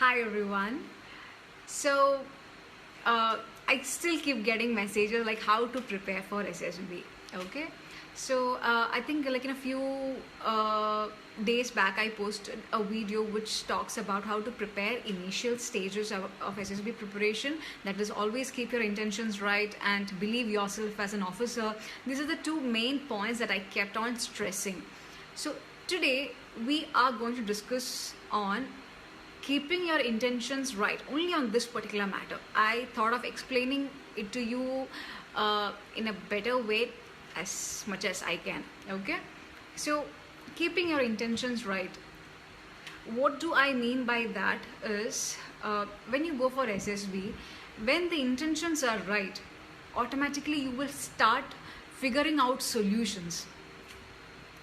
Hi everyone. So I still keep getting messages like how to prepare for SSB. Okay. So I think like in a few days back I posted a video which talks about how to prepare initial stages of SSB preparation. That is, always keep your intentions right and believe yourself as an officer. These are the two main points that I kept on stressing. So today we are going to discuss on keeping your intentions right only on this particular matter. I thought of explaining it to you in a better way as much as I can. Okay, so keeping your intentions right, what do I mean by that is when you go for SSB, when the intentions are right, automatically you will start figuring out solutions.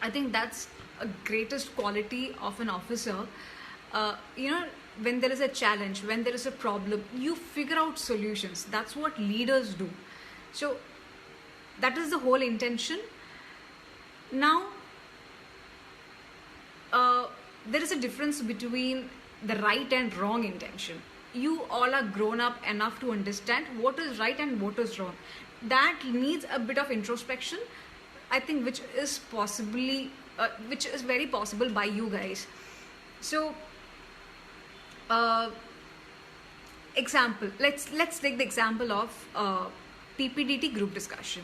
I think that's a greatest quality of an officer. When there is a challenge, when there is a problem, you figure out solutions. That's what leaders do. So that is the whole intention. Now, there is a difference between the right and wrong intention. You all are grown up enough to understand what is right and what is wrong. That needs a bit of introspection, I think, which is very possible by you guys. So example, let's take the example of PPDT group discussion,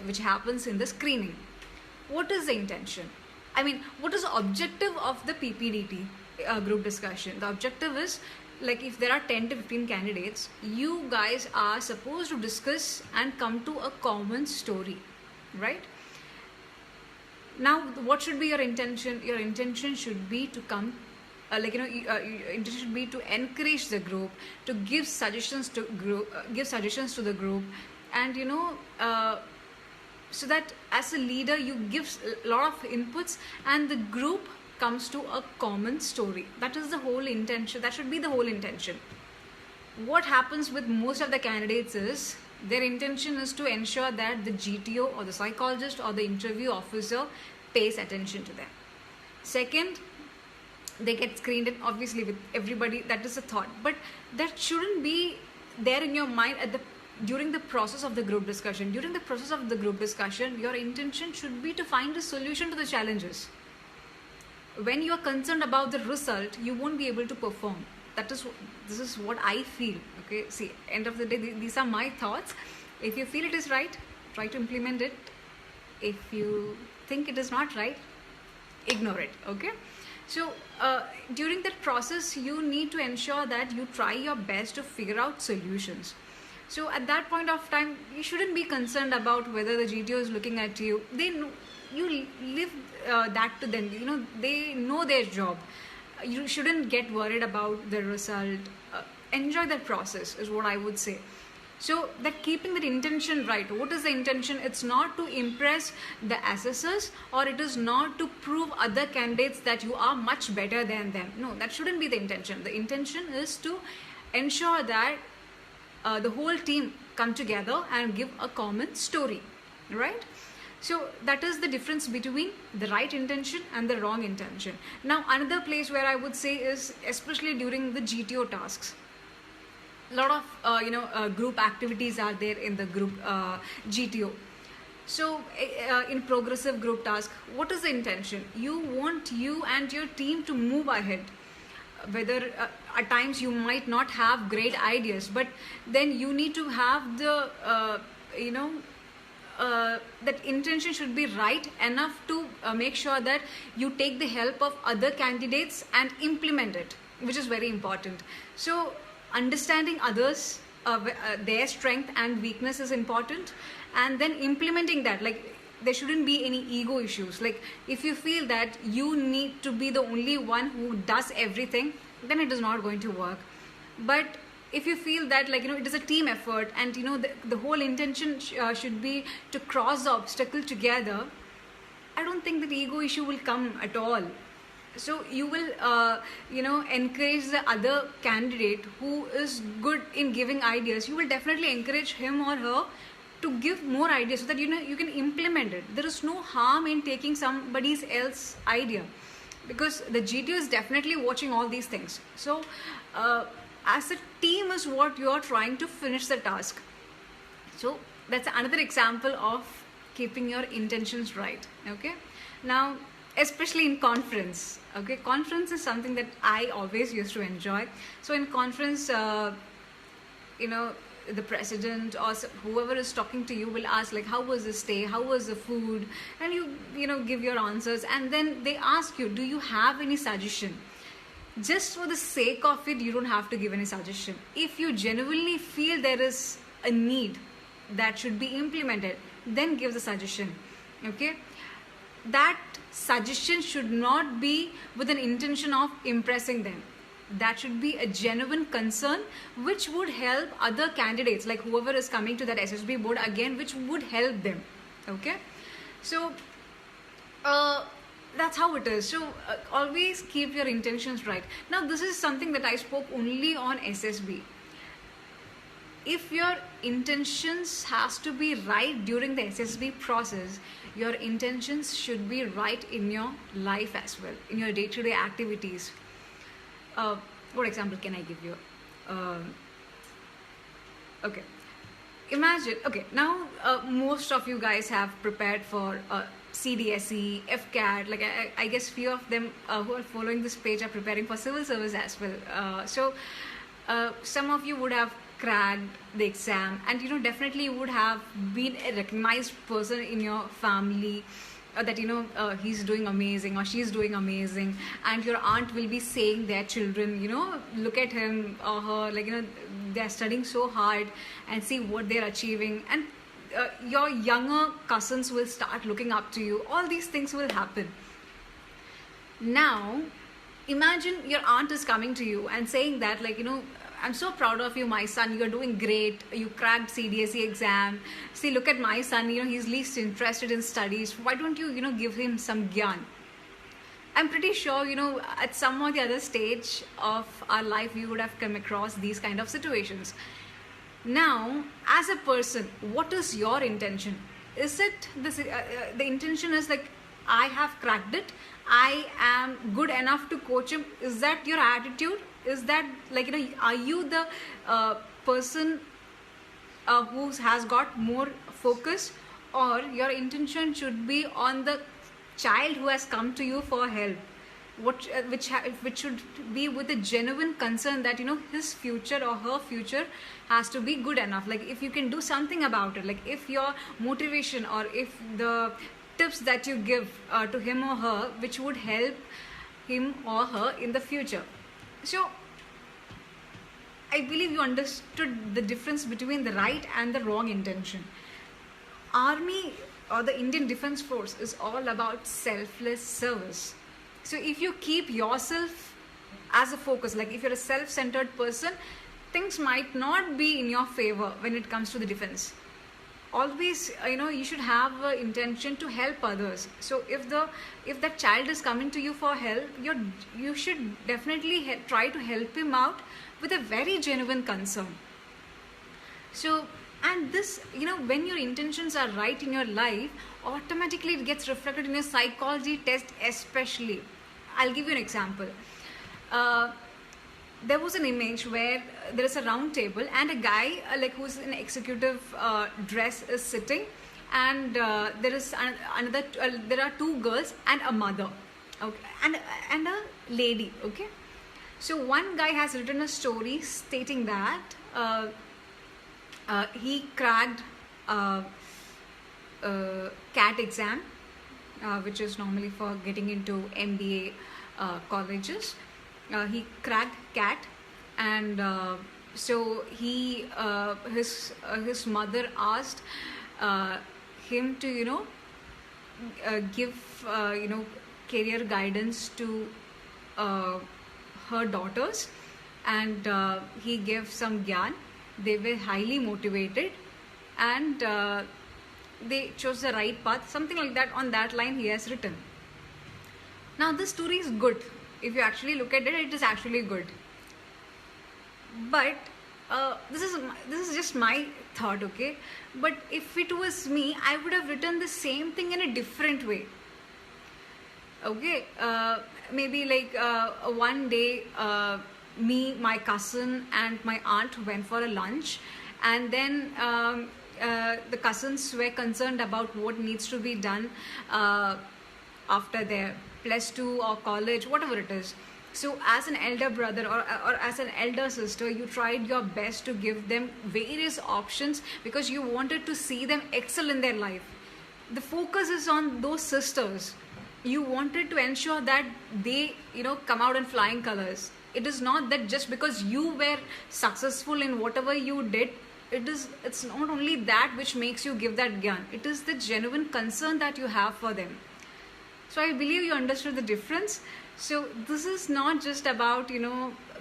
which happens in the screening. What is the intention? I mean, what is the objective of the PPDT group discussion? The objective is, like, if there are 10 to 15 candidates, you guys are supposed to discuss and come to a common story, right? Now, what should be your intention? Your intention should be to come, intention should be to encourage the group, to give suggestions to the group, and so that as a leader you give a lot of inputs and the group comes to a common story. That is the whole intention. That should be the whole intention. What happens with most of the candidates is their intention is to ensure that the GTO or the psychologist or the interview officer pays attention to them. Second, they get screened in, obviously, with everybody. That is a thought, but that shouldn't be there in your mind during the process of the group discussion. During the process of the group discussion, your intention should be to find a solution to the challenges. When you are concerned about the result, you won't be able to perform. This is what I feel. Okay, see, end of the day, these are my thoughts. If you feel it is right, try to implement it. If you think it is not right, ignore it. Okay. So during that process, you need to ensure that you try your best to figure out solutions. So at that point of time, you shouldn't be concerned about whether the GTO is looking at you. They know, you leave that to them. They know their job. You shouldn't get worried about the result. Enjoy that process is what I would say. So that keeping that intention right. What is the intention? It's not to impress the assessors, or it is not to prove other candidates that you are much better than them. No, that shouldn't be the intention. The intention is to ensure that the whole team come together and give a common story, right? So that is the difference between the right intention and the wrong intention. Now, another place where I would say is, especially during the GTO tasks, a lot of group activities are there in the group GTO. So in progressive group task, what is the intention? You want you and your team to move ahead. Whether at times you might not have great ideas, but then you need to have the that intention should be right enough to make sure that you take the help of other candidates and implement it, which is very important. So understanding others, their strength and weakness is important, and then implementing that. Like, there shouldn't be any ego issues. Like, if you feel that you need to be the only one who does everything, then it is not going to work. But if you feel that it is a team effort, and the whole intention should be to cross the obstacle together, I don't think that ego issue will come at all. So you will encourage the other candidate who is good in giving ideas. You will definitely encourage him or her to give more ideas so that you can implement it. There is no harm in taking somebody else's idea. because the GTO is definitely watching all these things. So as a team is what you are trying to finish the task. So that's another example of keeping your intentions right. Okay, now especially in conference, okay, conference is something that I always used to enjoy. So in conference, the president or whoever is talking to you will ask like, how was the stay, how was the food, and you give your answers, and then they ask you, do you have any suggestion? Just for the sake of it, you don't have to give any suggestion. If you genuinely feel there is a need that should be implemented, then give the suggestion. Okay, that suggestion should not be with an intention of impressing them. That should be a genuine concern which would help other candidates, like whoever is coming to that SSB board again, which would help them. Okay, so that's how it is. So always keep your intentions right. Now this is something that I spoke only on SSB. If your intentions has to be right during the SSB process, your intentions should be right in your life as well, in your day-to-day activities. What example can I give you? Okay, imagine, okay, now most of you guys have prepared for CDSE, FCAT, like I guess few of them who are following this page are preparing for civil service as well. So some of you would have cracked the exam, and definitely you would have been a recognized person in your family, that he's doing amazing or she's doing amazing, and your aunt will be saying their children, look at him or her, like they're studying so hard and see what they're achieving, and your younger cousins will start looking up to you. All these things will happen. Now imagine your aunt is coming to you and saying that, like, I'm so proud of you, my son. You're doing great. You cracked CDSE exam. See, look at my son. He's least interested in studies. Why don't you, give him some gyan? I'm pretty sure, at some or the other stage of our life, we would have come across these kind of situations. Now, as a person, what is your intention? Is it the intention is like, I have cracked it, I am good enough to coach him? Is that your attitude? Is that like, are you the person who has got more focus, or your intention should be on the child who has come to you for help, which should be with a genuine concern that his future or her future has to be good enough. Like, if you can do something about it, like if your motivation or if the tips that you give to him or her, which would help him or her in the future. So I believe you understood the difference between the right and the wrong intention. Army or the Indian Defence Force is all about selfless service. So if you keep yourself as a focus, like if you're a self-centered person, things might not be in your favor when it comes to the defense. Always, you should have an intention to help others. So if that child is coming to you for help, you should definitely try to help him out with a very genuine concern. So, and this, when your intentions are right in your life, automatically it gets reflected in your psychology test especially. I'll give you an example. There was an image where there is a round table and a guy who's in executive dress is sitting, and there is there are two girls and a mother, okay, and a lady. Okay, so one guy has written a story stating that he cracked CAT exam, which is normally for getting into MBA colleges. He cracked CAT, and so he his mother asked him to give career guidance to her daughters, and he gave some gyan. They were highly motivated, and they chose the right path, something like that. On that line he has written. Now this story is good. If you actually look at it, it is actually good. But this is just my thought, okay? But if it was me, I would have written the same thing in a different way. Okay, maybe like one day, me, my cousin, and my aunt went for a lunch, and then the cousins were concerned about what needs to be done after their plus 2 or college, whatever it is. So as an elder brother, or as an elder sister, you tried your best to give them various options because you wanted to see them excel in their life. The focus is on those sisters. You wanted to ensure that they, come out in flying colors. It is not that just because you were successful in whatever you did, it's not only that which makes you give that gyan. It is the genuine concern that you have for them. So I believe you understood the difference. So this is not just about,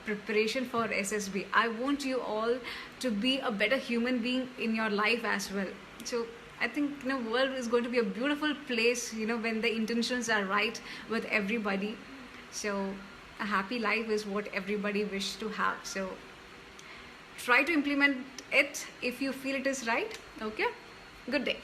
preparation for SSB. I want you all to be a better human being in your life as well. So I think, world is going to be a beautiful place, when the intentions are right with everybody. So a happy life is what everybody wishes to have. So try to implement it if you feel it is right. Okay? Good day.